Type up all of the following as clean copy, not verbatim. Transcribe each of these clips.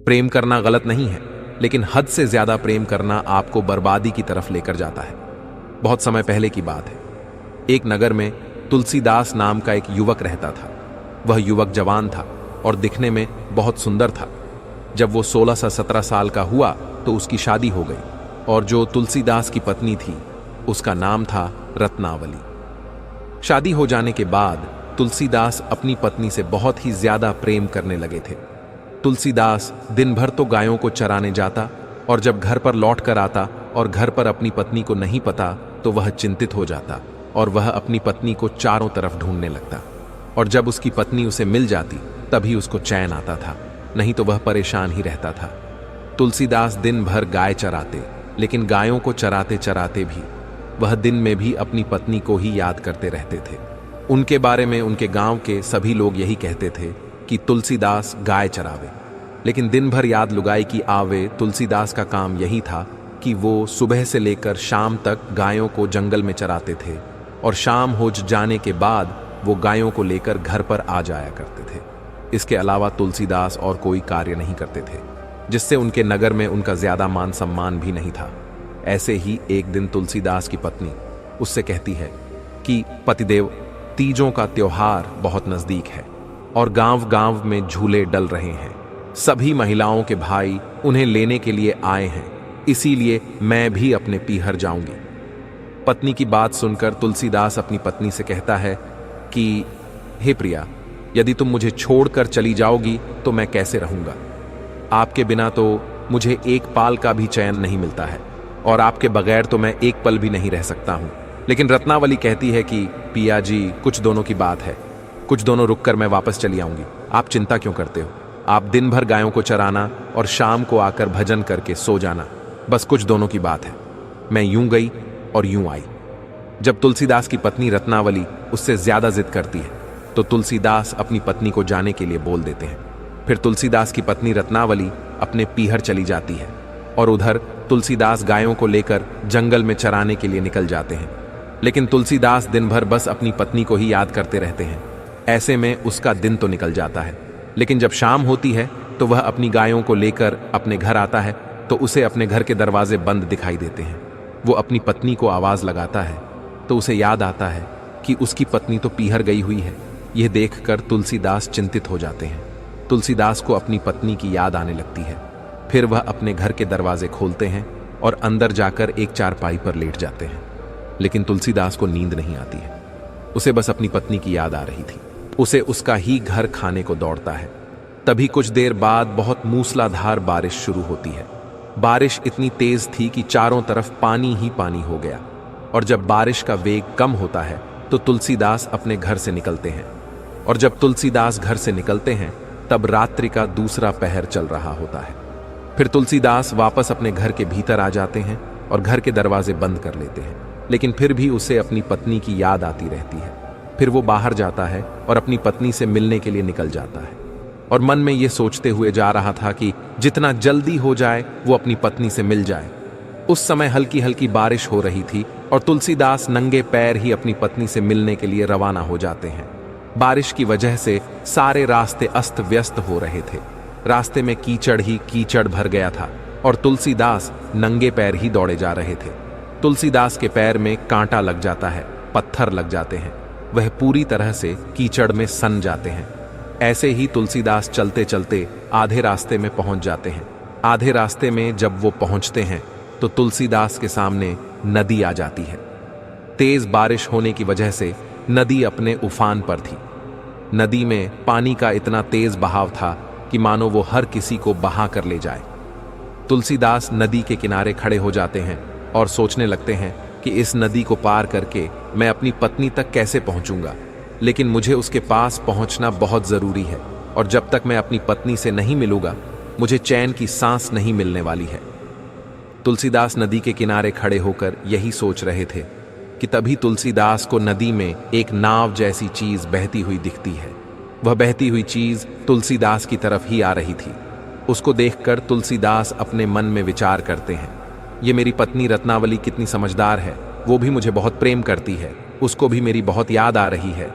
प्रेम करना गलत नहीं है, लेकिन हद से ज्यादा प्रेम करना आपको बर्बादी की तरफ लेकर जाता है। बहुत समय पहले की बात है। एक नगर में तुलसीदास नाम का एक युवक रहता था। वह युवक जवान था और दिखने में बहुत सुंदर था। जब वो 16 से 17 साल का हुआ तो उसकी शादी हो गई और जो तुलसीदास की पत्नी थी उसका नाम था रत्नावली। शादी हो जाने के बाद तुलसीदास अपनी पत्नी से बहुत ही ज्यादा प्रेम करने लगे थे। तुलसीदास दिन भर तो गायों को चराने जाता और जब घर पर लौट कर आता और घर पर अपनी पत्नी को नहीं पता तो वह चिंतित हो जाता और वह अपनी पत्नी को चारों तरफ ढूंढने लगता। और जब उसकी पत्नी उसे मिल जाती तभी उसको चैन आता था, नहीं तो वह परेशान ही रहता था। तुलसीदास दिन भर गाय चराते, लेकिन गायों को चराते चराते भी वह दिन में भी अपनी पत्नी को ही याद करते रहते थे। उनके बारे में उनके गांव के सभी लोग यही कहते थे कि तुलसीदास गाय चरावे, लेकिन दिन भर याद लुगाई की आवे। तुलसीदास का काम यही था कि वो सुबह से लेकर शाम तक गायों को जंगल में चराते थे और शाम हो जाने के बाद वो गायों को लेकर घर पर आ जाया करते थे। इसके अलावा तुलसीदास और कोई कार्य नहीं करते थे, जिससे उनके नगर में उनका ज्यादा मान सम्मान भी नहीं था। ऐसे ही एक दिन तुलसीदास की पत्नी उससे कहती है कि पतिदेव, तीजों का त्योहार बहुत नजदीक है और गांव गांव में झूले डल रहे हैं। सभी महिलाओं के भाई उन्हें लेने के लिए आए हैं, इसीलिए मैं भी अपने पीहर जाऊंगी। पत्नी की बात सुनकर तुलसीदास अपनी पत्नी से कहता है कि हे प्रिया, यदि तुम मुझे छोड़कर चली जाओगी तो मैं कैसे रहूंगा। आपके बिना तो मुझे एक पाल का भी चैन नहीं मिलता है और आपके बगैर तो मैं एक पल भी नहीं रह सकता हूं। लेकिन रत्नावली कहती है कि पिया जी, कुछ दोनों की बात है, कुछ दोनों रुककर मैं वापस चली आऊंगी। आप चिंता क्यों करते हो? आप दिन भर गायों को चराना और शाम को आकर भजन करके सो जाना, बस कुछ दोनों की बात है। मैं यूं गई और यूं आई। जब तुलसीदास की पत्नी रत्नावली उससे ज्यादा जिद करती है तो तुलसीदास अपनी पत्नी को जाने के लिए बोल देते हैं। फिर तुलसीदास की पत्नी रत्नावली अपने पीहर चली जाती है और उधर तुलसीदास गायों को लेकर जंगल में चराने के लिए निकल जाते हैं। लेकिन तुलसीदास दिन भर बस अपनी पत्नी को ही याद करते रहते हैं। ऐसे में उसका दिन तो निकल जाता है, लेकिन जब शाम होती है तो वह अपनी गायों को लेकर अपने घर आता है तो उसे अपने घर के दरवाजे बंद दिखाई देते हैं। वो अपनी पत्नी को आवाज लगाता है तो उसे याद आता है कि उसकी पत्नी तो पीहर गई हुई है। यह देखकर तुलसीदास चिंतित हो जाते हैं। तुलसीदास को अपनी पत्नी की याद आने लगती है। फिर वह अपने घर के दरवाजे खोलते हैं और अंदर जाकर एक चारपाई पर लेट जाते हैं। लेकिन तुलसीदास को नींद नहीं आती है, उसे बस अपनी पत्नी की याद आ रही थी। उसे उसका ही घर खाने को दौड़ता है। तभी कुछ देर बाद बहुत मूसलाधार बारिश शुरू होती है। बारिश इतनी तेज थी कि चारों तरफ पानी ही पानी हो गया। और जब बारिश का वेग कम होता है तो तुलसीदास अपने घर से निकलते हैं। और जब तुलसीदास घर से निकलते हैं तब रात्रि का दूसरा पहर चल रहा होता है। फिर तुलसीदास वापस अपने घर के भीतर आ जाते हैं और घर के दरवाजे बंद कर लेते हैं। लेकिन फिर भी उसे अपनी पत्नी की याद आती रहती है। फिर वो बाहर जाता है और अपनी पत्नी से मिलने के लिए निकल जाता है और मन में ये सोचते हुए जा रहा था कि जितना जल्दी हो जाए वो अपनी पत्नी से मिल जाए। उस समय हल्की हल्की बारिश हो रही थी और तुलसीदास नंगे पैर ही अपनी पत्नी से मिलने के लिए रवाना हो जाते हैं। बारिश की वजह से सारे रास्ते अस्त व्यस्त हो रहे थे। रास्ते में कीचड़ ही कीचड़ भर गया था और तुलसीदास नंगे पैर ही दौड़े जा रहे थे। तुलसीदास के पैर में कांटा लग जाता है, पत्थर लग जाते हैं, वह पूरी तरह से कीचड़ में सन जाते हैं। ऐसे ही तुलसीदास चलते चलते आधे रास्ते में पहुंच जाते हैं। आधे रास्ते में जब वो पहुंचते हैं तो तुलसीदास के सामने नदी आ जाती है। तेज बारिश होने की वजह से नदी अपने उफान पर थी। नदी में पानी का इतना तेज बहाव था कि मानो वो हर किसी को बहा कर ले जाए। तुलसीदास नदी के किनारे खड़े हो जाते हैं और सोचने लगते हैं कि इस नदी को पार करके मैं अपनी पत्नी तक कैसे पहुंचूंगा। लेकिन मुझे उसके पास पहुंचना बहुत जरूरी है और जब तक मैं अपनी पत्नी से नहीं मिलूंगा मुझे चैन की सांस नहीं मिलने वाली है। तुलसीदास नदी के किनारे खड़े होकर यही सोच रहे थे कि तभी तुलसीदास को नदी में एक नाव जैसी चीज बहती हुई दिखती है। वह बहती हुई चीज तुलसीदास की तरफ ही आ रही थी। उसको देखकर तुलसीदास अपने मन में विचार करते हैं, ये मेरी पत्नी रत्नावली कितनी समझदार है, वो भी मुझे बहुत प्रेम करती है, उसको भी मेरी बहुत याद आ रही है,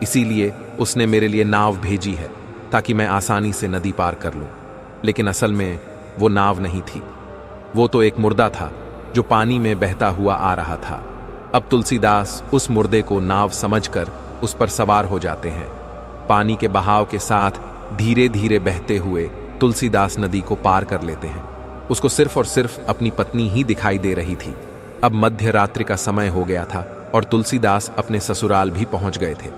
इसीलिए उसने मेरे लिए नाव भेजी है ताकि मैं आसानी से नदी पार कर लूं। लेकिन असल में वो नाव नहीं थी, वो तो एक मुर्दा था जो पानी में बहता हुआ आ रहा था। अब तुलसीदास उस मुर्दे को नाव समझकर उस पर सवार हो जाते हैं। पानी के बहाव के साथ धीरे धीरे बहते हुए तुलसीदास नदी को पार कर लेते हैं। उसको सिर्फ और सिर्फ अपनी पत्नी ही दिखाई दे रही थी। अब मध्य रात्रि का समय हो गया था और तुलसीदास अपने ससुराल भी पहुंच गए थे।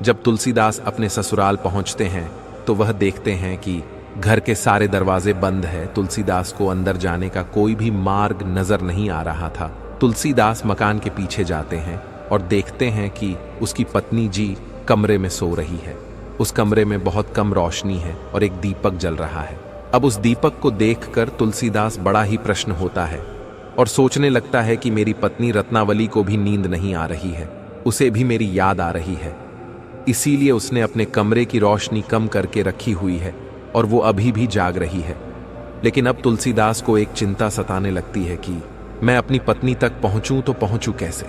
जब तुलसीदास अपने ससुराल पहुंचते हैं तो वह देखते हैं कि घर के सारे दरवाजे बंद है। तुलसीदास को अंदर जाने का कोई भी मार्ग नजर नहीं आ रहा था। तुलसीदास मकान के पीछे जाते हैं और देखते हैं कि उसकी पत्नी जी कमरे में सो रही है। उस कमरे में बहुत कम रोशनी है और एक दीपक जल रहा है। अब उस दीपक को देखकर तुलसीदास बड़ा ही प्रश्न होता है और सोचने लगता है कि मेरी पत्नी रत्नावली को भी नींद नहीं आ रही है, उसे भी मेरी याद आ रही है, इसीलिए उसने अपने कमरे की रोशनी कम करके रखी हुई है और वो अभी भी जाग रही है। लेकिन अब तुलसीदास को एक चिंता सताने लगती है कि मैं अपनी पत्नी तक पहुंचूं तो पहुंचूं कैसे।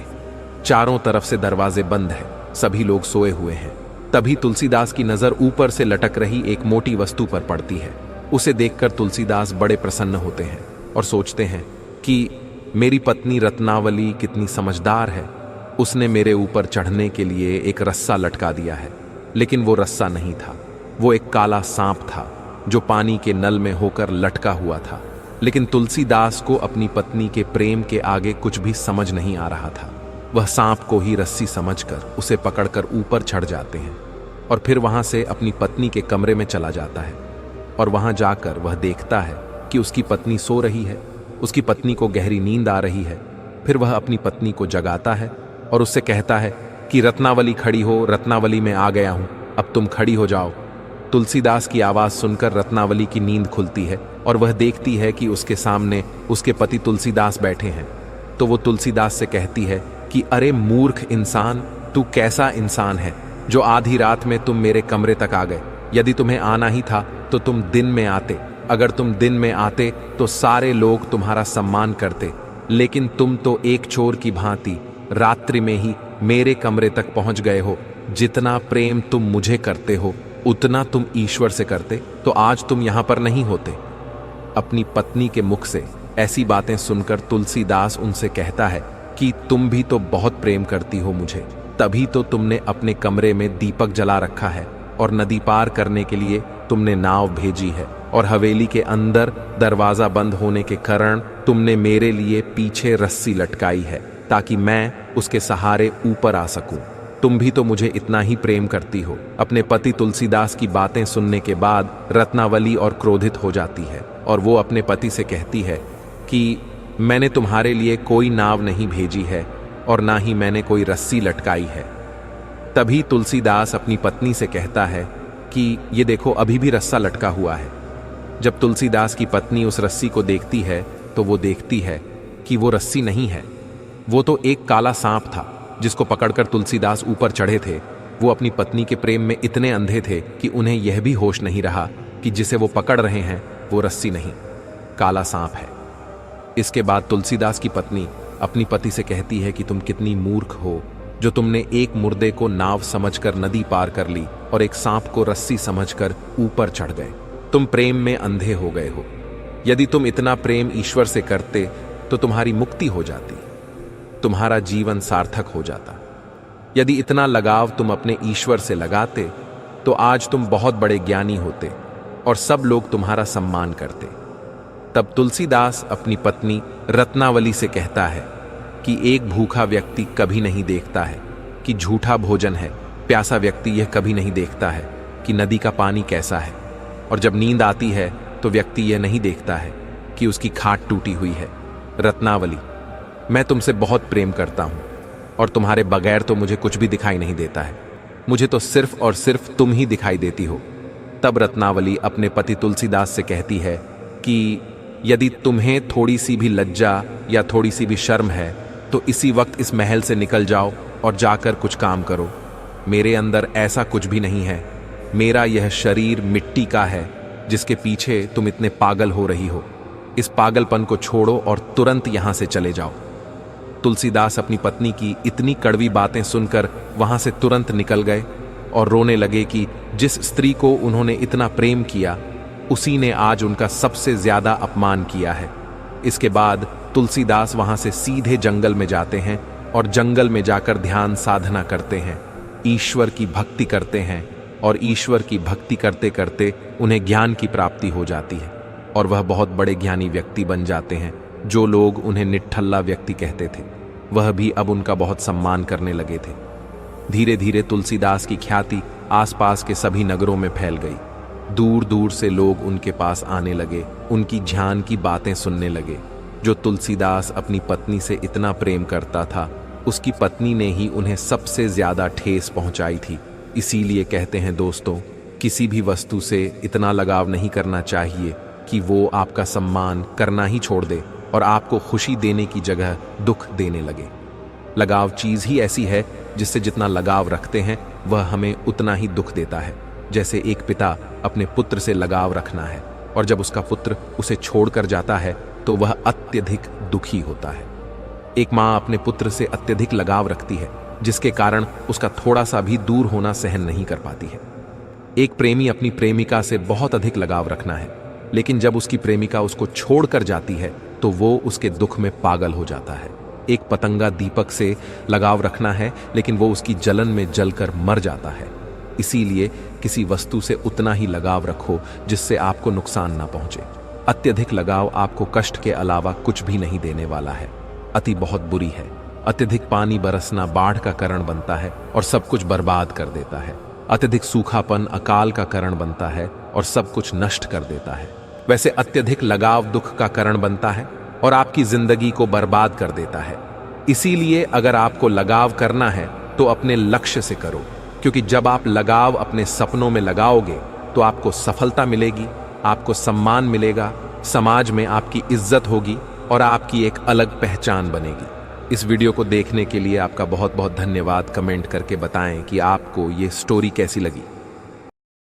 चारों तरफ से दरवाजे बंद है, सभी लोग सोए हुए हैं। तभी तुलसीदास की नजर ऊपर से लटक रही एक मोटी वस्तु पर पड़ती है। उसे देखकर तुलसीदास बड़े प्रसन्न होते हैं और सोचते हैं कि मेरी पत्नी रत्नावली कितनी समझदार है, उसने मेरे ऊपर चढ़ने के लिए एक रस्सा लटका दिया है। लेकिन वो रस्सा नहीं था, वो एक काला सांप था जो पानी के नल में होकर लटका हुआ था। लेकिन तुलसीदास को अपनी पत्नी के प्रेम के आगे कुछ भी समझ नहीं आ रहा था। वह सांप को ही रस्सी समझकर उसे पकड़कर ऊपर चढ़ जाते हैं और फिर वहां से अपनी पत्नी के कमरे में चला जाता है। और वहां जाकर वह देखता है कि उसकी पत्नी सो रही है, उसकी पत्नी को गहरी नींद आ रही है। फिर वह अपनी पत्नी को जगाता है और उससे कहता है कि रत्नावली खड़ी हो, रत्नावली मैं आ गया हूं, अब तुम खड़ी हो जाओ। तुलसीदास की आवाज सुनकर रत्नावली की नींद खुलती है और वह देखती है कि उसके सामने उसके पति तुलसीदास बैठे हैं। तो वो तुलसीदास से कहती है कि अरे मूर्ख इंसान, तू कैसा इंसान है जो आधी रात में तुम मेरे कमरे तक आ गए। यदि तुम्हें आना ही था तो तुम दिन में आते। अगर तुम दिन में आते तो सारे लोग तुम्हारा सम्मान करते, लेकिन तुम तो एक चोर की भांति रात्रि में ही मेरे कमरे तक पहुंच गए हो। जितना प्रेम तुम मुझे करते हो उतना तुम ईश्वर से करते तो आज तुम यहां पर नहीं होते। अपनी पत्नी के मुख से ऐसी बातें सुनकर तुलसीदास उनसे कहता है कि तुम भी तो बहुत प्रेम करती हो मुझे, तभी तो तुमने अपने कमरे में दीपक जला रखा है और नदी पार करने के लिए तुमने नाव भेजी है और हवेली के अंदर दरवाजा बंद होने के कारण तुमने मेरे लिए पीछे रस्सी लटकाई है ताकि मैं उसके सहारे ऊपर आ सकूं। तुम भी तो मुझे इतना ही प्रेम करती हो। अपने पति तुलसीदास की बातें सुनने के बाद रत्नावली और क्रोधित हो जाती है और वो अपने पति से कहती है कि मैंने तुम्हारे लिए कोई नाव नहीं भेजी है और ना ही मैंने कोई रस्सी लटकाई है। तभी तुलसीदास अपनी पत्नी से कहता है कि ये देखो, अभी भी रस्सा लटका हुआ है। जब तुलसीदास की पत्नी उस रस्सी को देखती है तो वो देखती है कि वो रस्सी नहीं है, वो तो एक काला सांप था जिसको पकड़कर तुलसीदास ऊपर चढ़े थे। वो अपनी पत्नी के प्रेम में इतने अंधे थे कि उन्हें यह भी होश नहीं रहा कि जिसे वो पकड़ रहे हैं वो रस्सी नहीं, काला सांप है। इसके बाद तुलसीदास की पत्नी अपनी पति से कहती है कि तुम कितनी मूर्ख हो जो तुमने एक मुर्दे को नाव समझकर नदी पार कर ली और एक सांप को रस्सी समझकर ऊपर चढ़ गए। तुम प्रेम में अंधे हो गए हो। यदि तुम इतना प्रेम ईश्वर से करते तो तुम्हारी मुक्ति हो जाती, तुम्हारा जीवन सार्थक हो जाता। यदि इतना लगाव तुम अपने ईश्वर से लगाते तो आज तुम बहुत बड़े ज्ञानी होते और सब लोग तुम्हारा सम्मान करते। तब तुलसीदास अपनी पत्नी रत्नावली से कहता है कि एक भूखा व्यक्ति कभी नहीं देखता है कि झूठा भोजन है, प्यासा व्यक्ति यह कभी नहीं देखता है कि नदी का पानी कैसा है, और जब नींद आती है तो व्यक्ति यह नहीं देखता है कि उसकी खाट टूटी हुई है। रत्नावली, मैं तुमसे बहुत प्रेम करता हूं और तुम्हारे बगैर तो मुझे कुछ भी दिखाई नहीं देता है। मुझे तो सिर्फ और सिर्फ तुम ही दिखाई देती हो। तब रत्नावली अपने पति तुलसीदास से कहती है कि यदि तुम्हें थोड़ी सी भी लज्जा या थोड़ी सी भी शर्म है तो इसी वक्त इस महल से निकल जाओ और जाकर कुछ काम करो। मेरे अंदर ऐसा कुछ भी नहीं है। मेरा यह शरीर मिट्टी का है जिसके पीछे तुम इतने पागल हो रही हो। इस पागलपन को छोड़ो और तुरंत यहां से चले जाओ। तुलसीदास अपनी पत्नी की इतनी कड़वी बातें सुनकर वहां से तुरंत निकल गए और रोने लगे कि जिस स्त्री को उन्होंने इतना प्रेम किया उसी ने आज उनका सबसे ज्यादा अपमान किया है। इसके बाद तुलसीदास वहां से सीधे जंगल में जाते हैं और जंगल में जाकर ध्यान साधना करते हैं, ईश्वर की भक्ति करते हैं और ईश्वर की भक्ति करते करते उन्हें ज्ञान की प्राप्ति हो जाती है और वह बहुत बड़े ज्ञानी व्यक्ति बन जाते हैं। जो लोग उन्हें निठल्ला व्यक्ति कहते थे वह भी अब उनका बहुत सम्मान करने लगे थे। धीरे धीरे तुलसीदास की ख्याति आसपास के सभी नगरों में फैल गई। दूर दूर से लोग उनके पास आने लगे, उनकी ध्यान की बातें सुनने लगे। जो तुलसीदास अपनी पत्नी से इतना प्रेम करता था, उसकी पत्नी ने ही उन्हें सबसे ज्यादा ठेस पहुंचाई थी। इसीलिए कहते हैं दोस्तों, किसी भी वस्तु से इतना लगाव नहीं करना चाहिए कि वो आपका सम्मान करना ही छोड़ दे और आपको खुशी देने की जगह दुख देने लगे। लगाव चीज ही ऐसी है जिससे जितना लगाव रखते हैं वह हमें उतना ही दुख देता है। जैसे एक पिता अपने पुत्र से लगाव रखना है और जब उसका पुत्र उसे छोड़कर जाता है तो वह अत्यधिक दुखी होता है। एक माँ अपने पुत्र से अत्यधिक लगाव रखती है जिसके कारण उसका थोड़ा सा भी दूर होना सहन नहीं कर पाती है। एक प्रेमी अपनी प्रेमिका से बहुत अधिक लगाव रखना है, लेकिन जब उसकी प्रेमिका उसको छोड़कर जाती है तो वो उसके दुख में पागल हो जाता है। एक पतंगा दीपक से लगाव रखना है, लेकिन वो उसकी जलन में जलकर मर जाता है। इसीलिए किसी वस्तु से उतना ही लगाव रखो जिससे आपको नुकसान ना पहुंचे। अत्यधिक लगाव आपको कष्ट के अलावा कुछ भी नहीं देने वाला है। अति बहुत बुरी है। अत्यधिक पानी बरसना बाढ़ का कारण बनता है और सब कुछ बर्बाद कर देता है। अत्यधिक सूखापन अकाल का कारण बनता है और सब कुछ नष्ट कर देता है। वैसे अत्यधिक लगाव दुख का कारण बनता है और आपकी जिंदगी को बर्बाद कर देता है। इसीलिए अगर आपको लगाव करना है तो अपने लक्ष्य से करो, क्योंकि जब आप लगाव अपने सपनों में लगाओगे तो आपको सफलता मिलेगी, आपको सम्मान मिलेगा, समाज में आपकी इज्जत होगी और आपकी एक अलग पहचान बनेगी। इस वीडियो को देखने के लिए आपका बहुत बहुत धन्यवाद। कमेंट करके बताएं कि आपको ये स्टोरी कैसी लगी।